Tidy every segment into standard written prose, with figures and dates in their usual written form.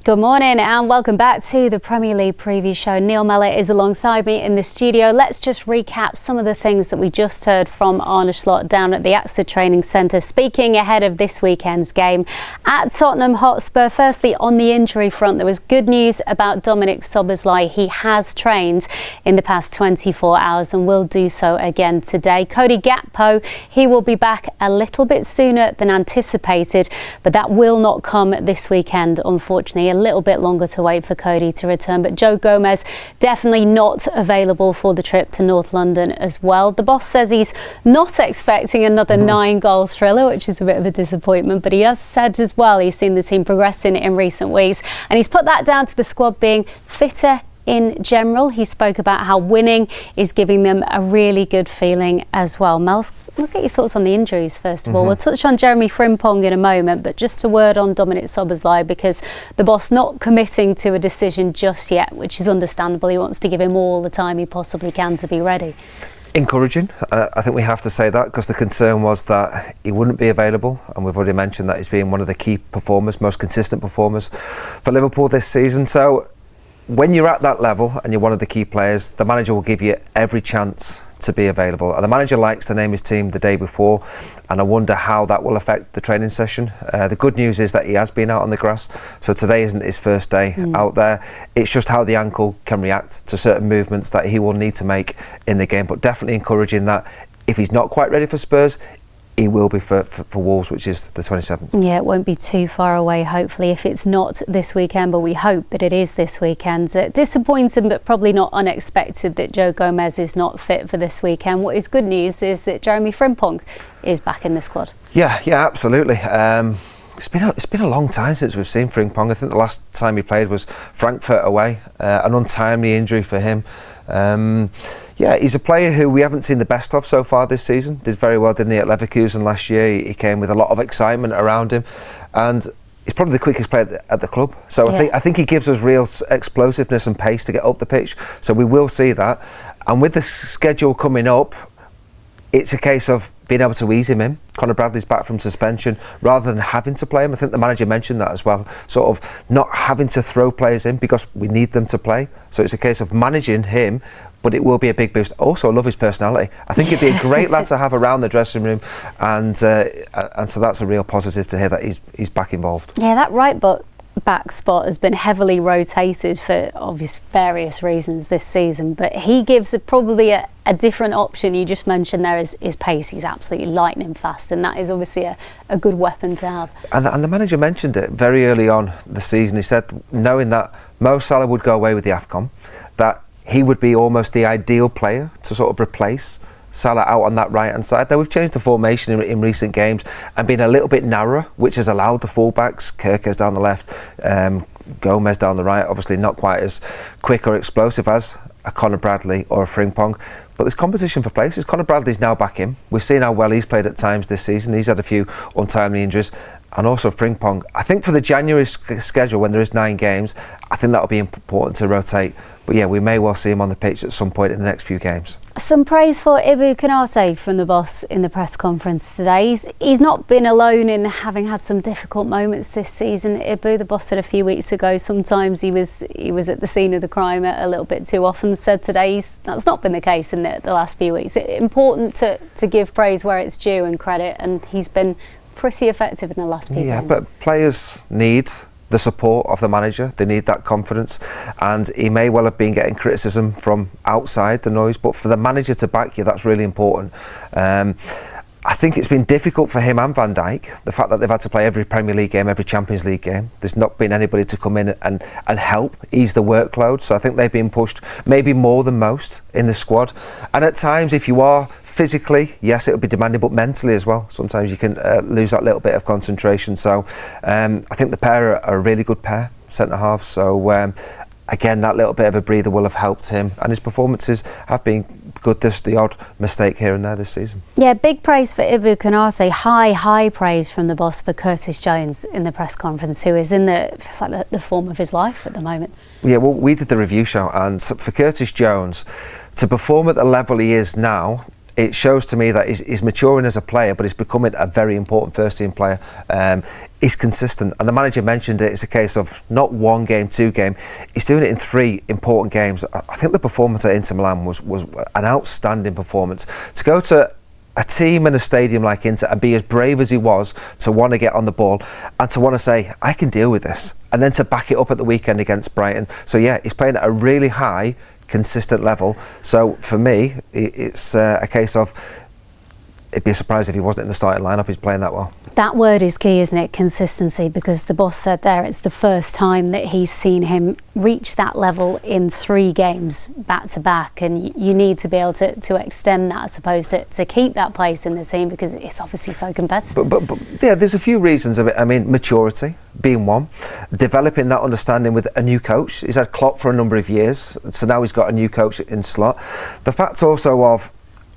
Good morning and welcome back to the Premier League preview show. Neil Mellor is alongside me in the studio. Let's just recap some of the things that we just heard from Arne Slot down at the AXA Training Centre, speaking ahead of this weekend's game at Tottenham Hotspur. Firstly, on the injury front, there was good news about Dominik Szoboszlai. He has trained in the past 24 hours and will do so again today. Cody Gakpo, he will be back a little bit sooner than anticipated, but that will not come this weekend, unfortunately. A little bit longer to wait for Cody to return, but Joe Gomez definitely not available for the trip to North London as well. The boss says he's not expecting another 9-goal thriller, which is a bit of a disappointment, but he has said as well he's seen the team progressing in recent weeks, and he's put that down to the squad being fitter in general. He spoke about how winning is giving them a really good feeling as well. Mel, we'll get your thoughts on the injuries first of all. We'll touch on Jeremie Frimpong in a moment, but just a word on Dominik Szoboszlai, because the boss not committing to a decision just yet, which is understandable. He wants to give him all the time he possibly can to be ready. Encouraging. I think we have to say that, because the concern was that he wouldn't be available, and we've already mentioned that he's been one of the key performers, most consistent performers for Liverpool this season. So when you're at that level and you're one of the key players, the manager will give you every chance to be available. And the manager likes to name his team the day before, and I wonder how that will affect the training session. The good news is that he has been out on the grass, so today isn't his first day out there. It's just how the ankle can react to certain movements that he will need to make in the game. But definitely encouraging that if he's not quite ready for Spurs, he will be for Wolves, which is the 27th. Yeah, it won't be too far away, hopefully, if it's not this weekend, but we hope that it is this weekend. Disappointing, but probably not unexpected that Joe Gomez is not fit for this weekend. What is good news is that Jeremie Frimpong is back in the squad. Yeah, absolutely. It's been a long time since we've seen Frimpong. I think the last time he played was Frankfurt away, an untimely injury for him. He's a player who we haven't seen the best of so far this season. Did very well, didn't he, at Leverkusen last year? He came with a lot of excitement around him, and he's probably the quickest player at the club. So I think he gives us real explosiveness and pace to get up the pitch. So we will see that. And with the schedule coming up, it's a case of being able to ease him in. Conor Bradley's back from suspension, rather than having to play him. I think the manager mentioned that as well, sort of not having to throw players in because we need them to play. So it's a case of managing him, but it will be a big boost. Also, I love his personality. I think he'd be a great lad to have around the dressing room, and so that's a real positive to hear that he's back involved. Yeah, that right back spot has been heavily rotated for obvious various reasons this season, but he gives probably a different option. You just mentioned there is pace. He's absolutely lightning fast, and that is obviously a good weapon to have. And the manager mentioned it very early on the season. He said, knowing that Mo Salah would go away with the AFCON, that he would be almost the ideal player to sort of replace Salah out on that right-hand side. Now, we've changed the formation in recent games and been a little bit narrower, which has allowed the fullbacks, Kerkez down the left, Gomez down the right, obviously not quite as quick or explosive as a Conor Bradley or a Frimpong. But there's competition for places. Conor Bradley's now back in. We've seen how well he's played at times this season. He's had a few untimely injuries. And also Frimpong. I think for the January schedule, when there is 9 games, I think that'll be important to rotate. But yeah, we may well see him on the pitch at some point in the next few games. Some praise for Ibou Konate from the boss in the press conference today. He's not been alone in having had some difficult moments this season. Ibou, the boss, said a few weeks ago, sometimes he was at the scene of the crime a little bit too often. Said today that's not been the case in the last few weeks. It's important to give praise where it's due and credit, and he's been pretty effective in the last few games. Yeah, but players need the support of the manager. They need that confidence, and he may well have been getting criticism from outside the noise, but for the manager to back you, that's really important. I think it's been difficult for him and Van Dijk, the fact that they've had to play every Premier League game, every Champions League game. There's not been anybody to come in and help ease the workload, so I think they've been pushed maybe more than most in the squad. And at times, if you are physically, yes, it'll be demanding, but mentally as well, sometimes you can lose that little bit of concentration. So I think the pair are a really good pair, centre-half. So again, that little bit of a breather will have helped him, and his performances have been good. Just the odd mistake here and there this season. Yeah, big praise for Ibou Konate. High praise from the boss for Curtis Jones in the press conference, who is in the form of his life at the moment. Yeah, well, we did the review show, and for Curtis Jones to perform at the level he is now, it shows to me that he's maturing as a player, but he's becoming a very important first team player. He's consistent, and the manager mentioned it. It's a case of not 1 game, 2 game. He's doing it in 3 important games. I think the performance at Inter Milan was an outstanding performance. To go to a team in a stadium like Inter and be as brave as he was to want to get on the ball and to want to say, I can deal with this, and then to back it up at the weekend against Brighton. So yeah, he's playing at a really high, consistent level. So for me, it's a case of, it'd be a surprise if he wasn't in the starting lineup. He's playing that well. That word is key, isn't it? Consistency, because the boss said there it's the first time that he's seen him reach that level in 3 games back to back, and you need to be able to extend that, I suppose, to keep that place in the team, because it's obviously so competitive. But yeah, there's a few reasons of it. I mean, maturity being one, developing that understanding with a new coach. He's had Klopp for a number of years, so now he's got a new coach in Slot. The fact also of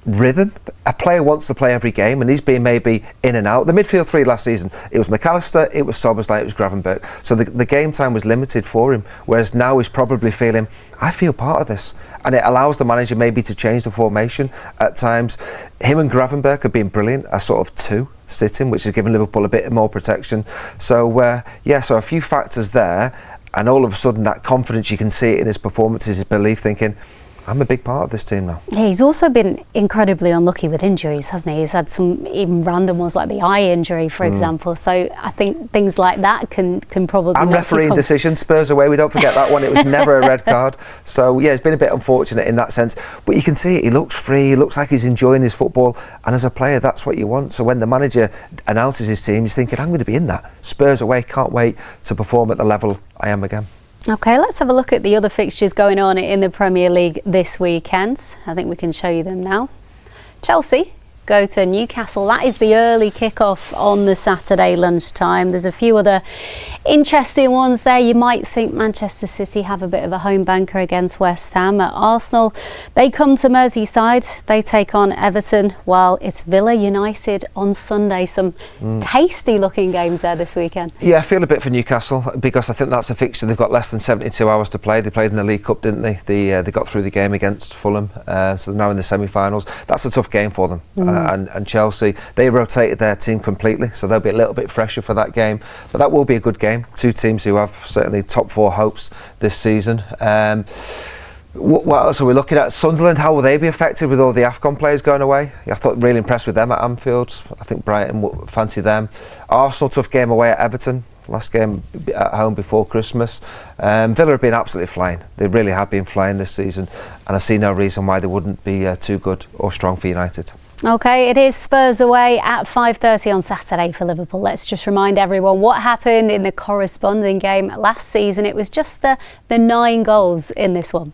rhythm. A player wants to play every game, and he's been maybe in and out. The midfield 3 last season, it was McAllister, it was Szoboszlai, it was Gravenberch. So the game time was limited for him, whereas now he's probably feeling, I feel part of this. And it allows the manager maybe to change the formation at times. Him and Gravenberch have been brilliant, a sort of 2 sitting, which has given Liverpool a bit more protection. So so a few factors there, and all of a sudden that confidence, you can see it in his performances, his belief, thinking, I'm a big part of this team now. Yeah, he's also been incredibly unlucky with injuries, hasn't he? He's had some even random ones, like the eye injury, for example. So I think things like that can probably... And refereeing decision, Spurs away, we don't forget that one. It was never a red card. So yeah, it's been a bit unfortunate in that sense. But you can see it, he looks free, he looks like he's enjoying his football. And as a player, that's what you want. So when the manager announces his team, he's thinking, I'm going to be in that. Spurs away, can't wait to perform at the level I am again. OK, let's have a look at the other fixtures going on in the Premier League this weekend. I think we can show you them now. Chelsea go to Newcastle. That is the early kick-off on the Saturday lunchtime. There's a few other interesting ones there. You might think Manchester City have a bit of a home banker against West Ham. At Arsenal, they come to Merseyside. They take on Everton, while it's Villa United on Sunday. Some tasty-looking games there this weekend. Yeah, I feel a bit for Newcastle, because I think that's a fixture. They've got less than 72 hours to play. They played in the League Cup, didn't they? They got through the game against Fulham, so they're now in the semi-finals. That's a tough game for them. And Chelsea, they rotated their team completely, so they'll be a little bit fresher for that game. But that will be a good game. 2 teams who have certainly top 4 hopes this season. What else are we looking at? Sunderland, how will they be affected with all the AFCON players going away? I thought really impressed with them at Anfield. I think Brighton will fancy them. Arsenal, tough game away at Everton. Last game at home before Christmas. Villa have been absolutely flying. They really have been flying this season, and I see no reason why they wouldn't be too good or strong for United. OK, it is Spurs away at 5:30 on Saturday for Liverpool. Let's just remind everyone what happened in the corresponding game last season. It was just the 9 goals in this one.